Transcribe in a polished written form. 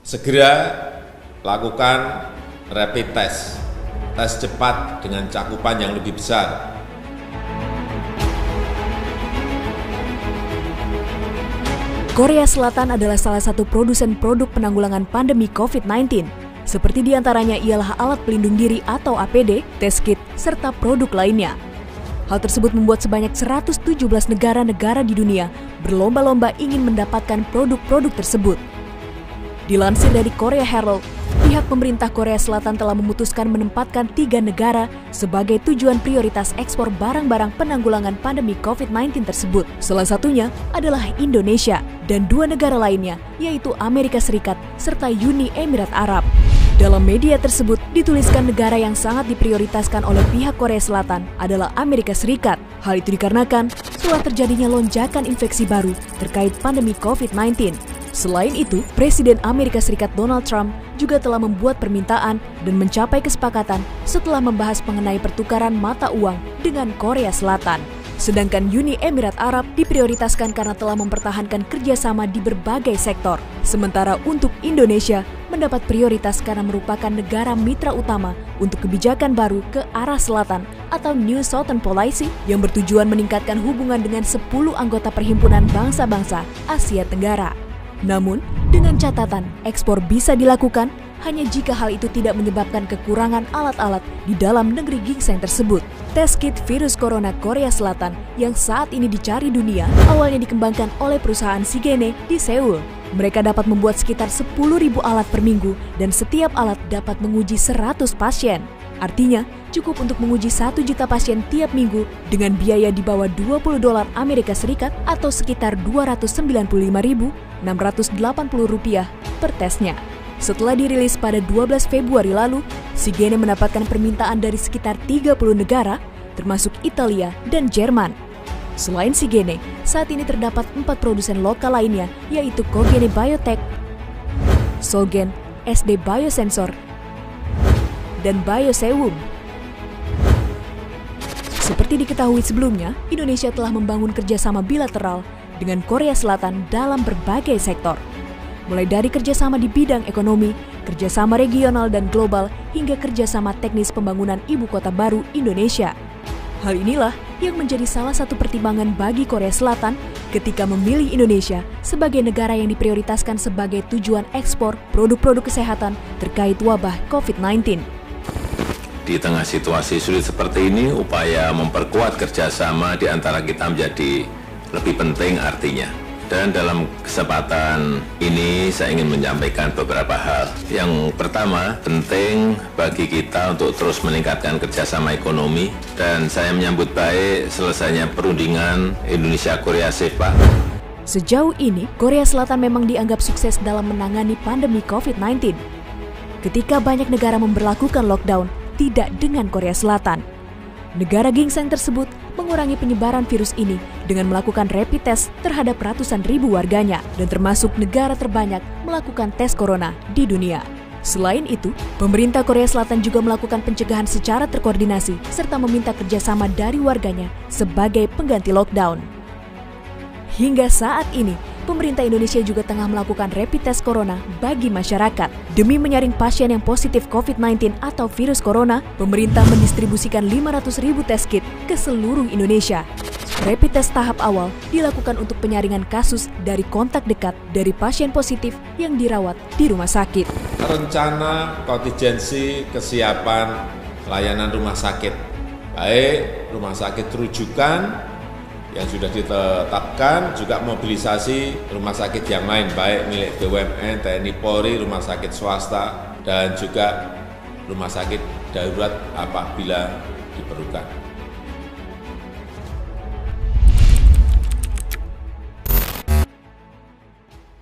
Segera lakukan rapid test, tes cepat dengan cakupan yang lebih besar. Korea Selatan adalah salah satu produsen produk penanggulangan pandemi COVID-19. Seperti diantaranya ialah alat pelindung diri atau APD, test kit, serta produk lainnya. Hal tersebut membuat sebanyak 117 negara-negara di dunia berlomba-lomba ingin mendapatkan produk-produk tersebut. Dilansir dari Korea Herald, pihak pemerintah Korea Selatan telah memutuskan menempatkan 3 negara sebagai tujuan prioritas ekspor barang-barang penanggulangan pandemi COVID-19 tersebut. Salah satunya adalah Indonesia dan 2 negara lainnya, yaitu Amerika Serikat serta Uni Emirat Arab. Dalam media tersebut dituliskan negara yang sangat diprioritaskan oleh pihak Korea Selatan adalah Amerika Serikat. Hal itu dikarenakan setelah terjadinya lonjakan infeksi baru terkait pandemi COVID-19. Selain itu, Presiden Amerika Serikat Donald Trump juga telah membuat permintaan dan mencapai kesepakatan setelah membahas mengenai pertukaran mata uang dengan Korea Selatan. Sedangkan Uni Emirat Arab diprioritaskan karena telah mempertahankan kerjasama di berbagai sektor. Sementara untuk Indonesia mendapat prioritas karena merupakan negara mitra utama untuk kebijakan baru ke arah selatan atau New Southern Policy yang bertujuan meningkatkan hubungan dengan 10 anggota Perhimpunan Bangsa-Bangsa Asia Tenggara. Namun, dengan catatan ekspor bisa dilakukan hanya jika hal itu tidak menyebabkan kekurangan alat-alat di dalam negeri ginseng tersebut. Tes kit virus corona Korea Selatan yang saat ini dicari dunia awalnya dikembangkan oleh perusahaan Sigene di Seoul. Mereka dapat membuat sekitar 10.000 alat per minggu dan setiap alat dapat menguji 100 pasien. Artinya, cukup untuk menguji 1 juta pasien tiap minggu dengan biaya di bawah $20 Amerika Serikat atau sekitar Rp295.680 per tesnya. Setelah dirilis pada 12 Februari lalu, Sigene mendapatkan permintaan dari sekitar 30 negara, termasuk Italia dan Jerman. Selain Sigene, saat ini terdapat 4 produsen lokal lainnya, yaitu Kogene Biotech, Solgen, SD Biosensor, dan Biosewum. Seperti diketahui sebelumnya, Indonesia telah membangun kerjasama bilateral dengan Korea Selatan dalam berbagai sektor. Mulai dari kerjasama di bidang ekonomi, kerjasama regional dan global, hingga kerjasama teknis pembangunan ibu kota baru Indonesia. Hal inilah yang menjadi salah satu pertimbangan bagi Korea Selatan ketika memilih Indonesia sebagai negara yang diprioritaskan sebagai tujuan ekspor produk-produk kesehatan terkait wabah COVID-19. Di tengah situasi sulit seperti ini, upaya memperkuat kerjasama di antara kita menjadi lebih penting artinya. Dan dalam kesempatan ini saya ingin menyampaikan beberapa hal. Yang pertama, penting bagi kita untuk terus meningkatkan kerjasama ekonomi. Dan saya menyambut baik selesainya perundingan Indonesia-Korea SEPA. Sejauh ini, Korea Selatan memang dianggap sukses dalam menangani pandemi COVID-19. Ketika banyak negara memberlakukan lockdown, tidak dengan Korea Selatan. Negara ginseng tersebut mengurangi penyebaran virus ini dengan melakukan rapid test terhadap ratusan ribu warganya dan termasuk negara terbanyak melakukan tes corona di dunia. Selain itu, pemerintah Korea Selatan juga melakukan pencegahan secara terkoordinasi serta meminta kerjasama dari warganya sebagai pengganti lockdown. Hingga saat ini, pemerintah Indonesia juga tengah melakukan rapid test corona bagi masyarakat. Demi menyaring pasien yang positif COVID-19 atau virus corona, pemerintah mendistribusikan 500.000 test kit ke seluruh Indonesia. Rapid test tahap awal dilakukan untuk penyaringan kasus dari kontak dekat dari pasien positif yang dirawat di rumah sakit. Rencana kontingensi kesiapan layanan rumah sakit, baik rumah sakit rujukan yang sudah ditetapkan, juga mobilisasi rumah sakit yang lain, baik milik BUMN, TNI Polri, rumah sakit swasta, dan juga rumah sakit darurat apabila diperlukan.